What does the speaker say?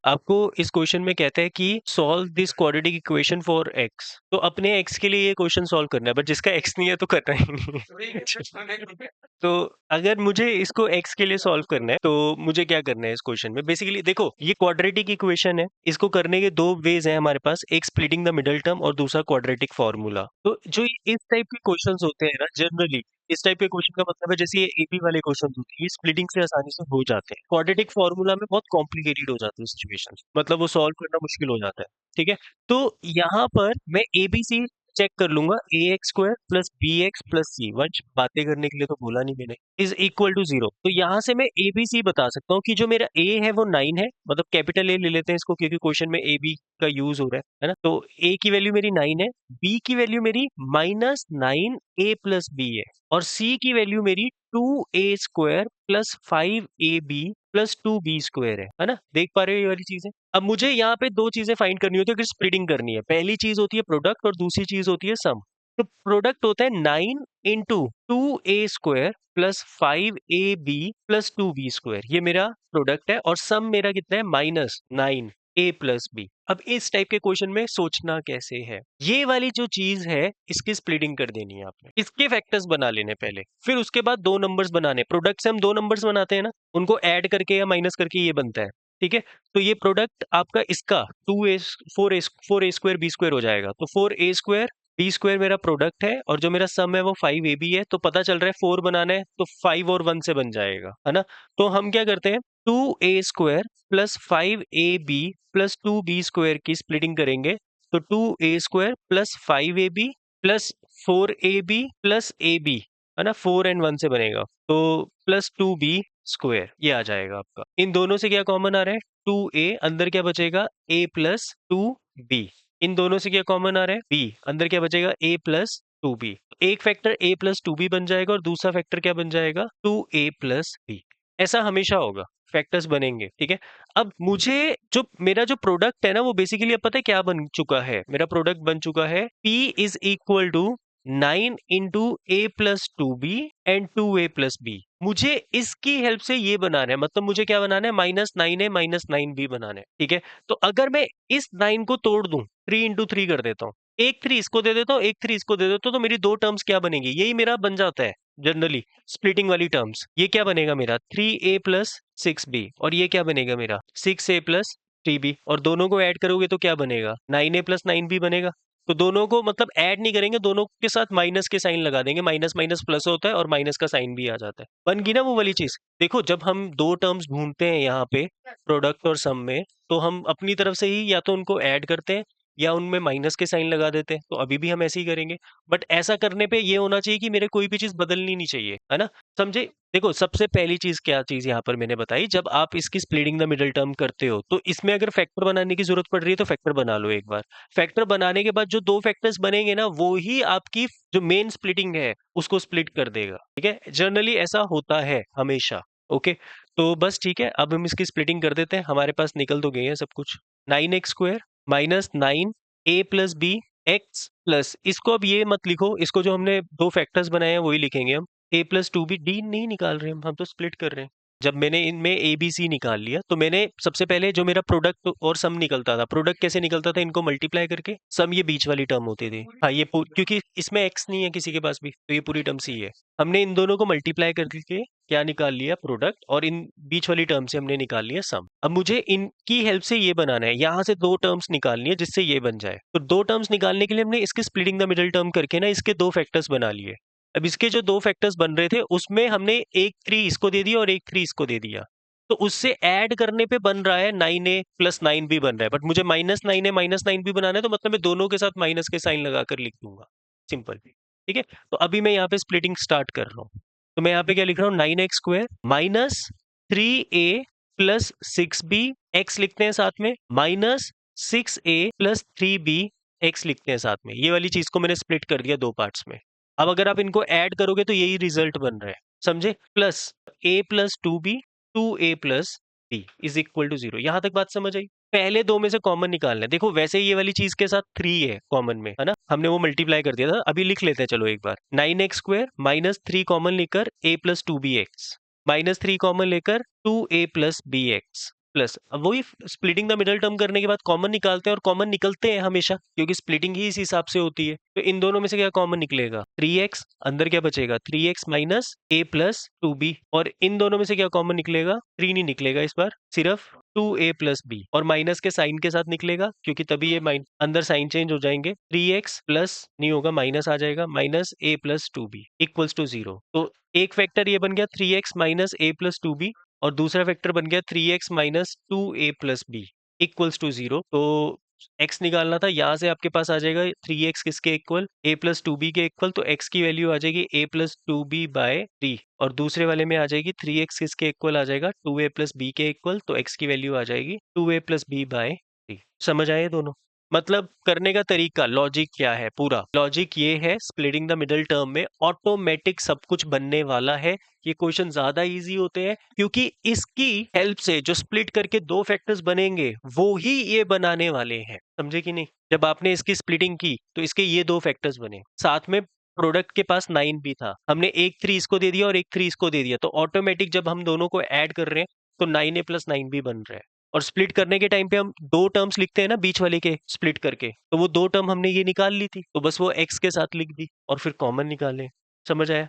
आपको इस क्वेश्चन में कहता है कि solve this quadratic equation for x. तो अपने एक्स के लिए ये क्वेश्चन सॉल्व करना है, बट जिसका एक्स नहीं है तो करना ही नहीं है। तो अगर मुझे इसको एक्स के लिए सॉल्व करना है तो मुझे क्या करना है इस क्वेश्चन में? बेसिकली देखो, ये क्वाड्रेटिक इक्वेशन है, इसको करने के दो वेज हैं हमारे पास, एक स्प्लिटिंग द मिडिल टर्म और दूसरा क्वाड्रेटिक फॉर्मूला। तो जो इस टाइप के क्वेश्चंस होते हैं ना, जनरली इस टाइप के क्वेश्चन का मतलब है जैसे ये एबी वाले क्वेश्चन होते हैं, ये स्प्लिटिंग से आसानी से हो जाते हैं। क्वाड्रेटिक फार्मूला में बहुत कॉम्प्लिकेटेड हो जाती है सिचुएशन, मतलब वो सॉल्व करना मुश्किल हो जाता है। ठीक है, तो यहाँ पर मैं एबीसी चेक कर लूंगा, A x square plus B x plus C, वंश बातें करने के लिए तो बोला नहीं मैंने, इज इक्वल टू 0। तो यहाँ से मैं ए बी सी बता सकता हूँ कि जो मेरा ए है वो 9 है, मतलब कैपिटल ए ले लेते हैं इसको क्योंकि क्वेश्चन में ए बी का यूज हो रहा है ना। तो ए की वैल्यू मेरी 9 है, बी की वैल्यू मेरी -9 ए प्लस बी है, और सी की वैल्यू मेरी 2a square plus 5ab plus 2b square है ना। देख पा रहे हो ये वाली चीजें? अब मुझे यहाँ पे दो चीजें फाइंड करनी होती है अगर स्प्लिटिंग करनी है। पहली चीज होती है प्रोडक्ट और दूसरी चीज होती है सम। तो प्रोडक्ट होता है 9 into 2a square plus 5ab plus 2b square, ये मेरा प्रोडक्ट है, और सम मेरा कितना है -9 ए प्लस बी। अब इस टाइप के क्वेश्चन में सोचना कैसे है, ये वाली जो चीज है इसकी स्प्लिटिंग कर देनी है आपने, इसके फैक्टर्स बना लेने पहले, फिर उसके बाद दो नंबर्स बनाने। प्रोडक्ट से हम दो नंबर्स बनाते हैं ना, उनको ऐड करके या माइनस करके ये बनता है। ठीक है, तो ये प्रोडक्ट आपका इसका 2a 4a square B square हो जाएगा, तो 4a स्क्वायर बी स्क्वायर मेरा प्रोडक्ट है, और जो मेरा सम है वो 5ab है। तो पता चल रहा है 4 बनाना है तो 5 और 1 से बन जाएगा, है ना। तो हम क्या करते हैं, 2a square plus 5ab plus 2b square की स्प्लिटिंग करेंगे, तो 2a square plus 5ab plus 4ab plus ab, है ना, 4 एंड 1 से बनेगा, तो प्लस 2b स्क्वायर ये आ जाएगा आपका। इन दोनों से क्या कॉमन आ रहा है, 2a, अंदर क्या बचेगा a प्लस 2b। इन दोनों से क्या कॉमन आ रहा है, b, अंदर क्या बचेगा a प्लस 2b। एक फैक्टर a प्लस 2b बन जाएगा और दूसरा फैक्टर क्या बन जाएगा, 2a प्लस b। ऐसा हमेशा होगा, फैक्टर्स बनेंगे। ठीक है, अब मुझे जो मेरा जो प्रोडक्ट है ना वो बेसिकली अब पता है क्या बन चुका है, मेरा प्रोडक्ट बन चुका है P is equal to 9 into A plus 2b and 2a plus B. मुझे इसकी हेल्प से ये बनाना है, मतलब मुझे क्या बनाना है, -9a -9b बनाना है। ठीक है, तो अगर मैं इस 9 को तोड़ दूं, 3 इंटू 3 कर देता हूँ, एक 3 इसको दे देता हूँ, एक 3 इसको दे देता हूँ, तो मेरी दो टर्म्स क्या बनेगी, यही मेरा बन जाता है जनरली स्प्लिटिंग वाली टर्म्स। ये क्या बनेगा मेरा 3a प्लस 6b, और ये क्या बनेगा मेरा 6a प्लस 3b, और दोनों को ऐड करोगे तो क्या बनेगा 9a प्लस 9b बनेगा। तो दोनों को मतलब ऐड नहीं करेंगे, दोनों के साथ माइनस के साइन लगा देंगे, माइनस माइनस प्लस होता है और माइनस का साइन भी आ जाता है। बन गई ना वो वाली चीज। देखो जब हम दो टर्म्स ढूंढते हैं यहाँ पे प्रोडक्ट और सम में, तो हम अपनी तरफ से ही या तो उनको ऐड करते हैं या उनमें माइनस के साइन लगा देते हैं, तो अभी भी हम ऐसे ही करेंगे। बट ऐसा करने पे ये होना चाहिए कि मेरे कोई भी चीज बदलनी नहीं चाहिए, है ना, समझे। देखो सबसे पहली चीज क्या चीज यहाँ पर मैंने बताई, जब आप इसकी स्प्लिटिंग द मिडिल टर्म करते हो तो इसमें अगर फैक्टर बनाने की जरूरत पड़ रही है तो फैक्टर बना लो एक बार। फैक्टर बनाने के बाद जो दो फैक्टर्स बनेंगे ना, वो ही आपकी जो मेन स्प्लिटिंग है उसको स्प्लिट कर देगा। ठीक है, जनरली ऐसा होता है हमेशा। ओके, तो बस ठीक है, अब हम इसकी स्प्लिटिंग कर देते हैं, हमारे पास निकल तो गए हैं सब कुछ। 9x square minus 9a plus B x plus, इसको अब ये मत लिखो, इसको जो हमने दो फैक्टर्स बनाए हैं वही लिखेंगे हम। a प्लस 2b, डी नहीं निकाल रहे हम तो स्प्लिट कर रहे हैं। जब मैंने इनमें ए बी सी निकाल लिया तो मैंने सबसे पहले जो मेरा प्रोडक्ट और सम निकलता था, प्रोडक्ट कैसे निकलता था, इनको मल्टीप्लाई करके, सम ये बीच वाली टर्म होती थी। हाँ ये क्योंकि इसमें एक्स नहीं है किसी के पास भी, तो ये पूरी टर्म सी है। हमने इन दोनों को मल्टीप्लाई करके क्या निकाल लिया, प्रोडक्ट, और इन बीच वाली टर्म से हमने निकाल लिया सम। अब मुझे इनकी हेल्प से ये बनाना है, यहाँ से दो टर्म्स निकालनी है जिससे ये बन जाए। तो दो टर्म्स निकालने के लिए हमने इसके स्प्लिटिंग द मिडिल टर्म करके ना इसके दो फैक्टर्स बना लिए। अब इसके जो दो फैक्टर्स बन रहे थे उसमें हमने एक 3 इसको दे दिया और एक 3 इसको दे दिया, तो उससे ऐड करने पे बन रहा है 9a प्लस 9b बन रहा है। बट मुझे -9a -9b बनाना है, तो मतलब मैं दोनों के साथ माइनस के साइन लगाकर लिख दूंगा, सिंपल। ठीक है, तो अभी मैं यहाँ पे स्प्लिटिंग स्टार्ट कर रहा हूँ। तो मैं यहाँ पे क्या लिख रहा हूँ, 9x square minus 3a plus 6b, x लिखते हैं साथ में, minus 6a plus 3b x लिखते हैं साथ में। ये वाली चीज को मैंने स्प्लिट कर दिया दो पार्ट्स में। अब अगर आप इनको ऐड करोगे तो यही रिजल्ट बन रहा है, समझे। Plus a plus 2b 2a plus b is equal to 0। यहां तक बात समझ आई। पहले दो में से कॉमन निकालना है। देखो वैसे ही ये वाली चीज के साथ 3 है कॉमन में, है ना, हमने वो मल्टीप्लाई कर दिया था। अभी लिख लेते हैं चलो एक बार, 9x स्क्वायर माइनस 3 कॉमन लेकर a plus 2b x, minus 3 common लेकर 2a plus B x, plus अब वही स्प्लिटिंग द मिडल टर्म करने के बाद कॉमन निकालते हैं और कॉमन निकलते हैं हमेशा क्योंकि स्प्लिटिंग ही इस हिसाब से होती है। तो इन दोनों में से क्या कॉमन निकलेगा 3x, अंदर क्या बचेगा 3x minus a plus 2b, और इन दोनों में से क्या कॉमन निकलेगा 3 नहीं निकलेगा इस बार, सिर्फ 2a प्लस b, और माइनस के साइन के साथ निकलेगा क्योंकि तभी ये अंदर साइन चेंज हो जाएंगे, 3x प्लस नहीं होगा माइनस आ जाएगा minus a plus 2b equals to 0। तो एक फैक्टर ये बन गया 3x minus a plus 2b, और दूसरा फैक्टर बन गया 3x minus 2a plus B equals to 0। तो x निकालना था, यहाँ से आपके पास आ जाएगा 3x किसके इक्वल a प्लस 2b के इक्वल, तो x की वैल्यू आ जाएगी a प्लस 2b बाय 3, और दूसरे वाले में आ जाएगी 3x किसके इक्वल आ जाएगा 2a प्लस b के इक्वल, तो x की वैल्यू आ जाएगी 2a प्लस b बाय 3। समझ आए दोनों? मतलब करने का तरीका, लॉजिक क्या है, पूरा लॉजिक ये है, स्प्लिटिंग द मिडिल टर्म में ऑटोमेटिक सब कुछ बनने वाला है। ये क्वेश्चन ज्यादा इजी होते हैं क्योंकि इसकी हेल्प से जो स्प्लिट करके दो फैक्टर्स बनेंगे वो ही ये बनाने वाले हैं। समझे कि नहीं? जब आपने इसकी स्प्लिटिंग की तो इसके ये दो फैक्टर्स बने, साथ में प्रोडक्ट के पास 9 भी था, हमने एक 3 इसको दे दिया और एक 3 इसको दे दिया, तो ऑटोमेटिक जब हम दोनों को ऐड कर रहे हैं तो 9a प्लस 9 भी बन रहा है। और स्प्लिट करने के टाइम पे हम दो टर्म्स लिखते हैं ना बीच वाले के स्प्लिट करके, तो वो दो टर्म हमने ये निकाल ली थी, तो बस वो x के साथ लिख दी और फिर कॉमन निकाले। समझ आया?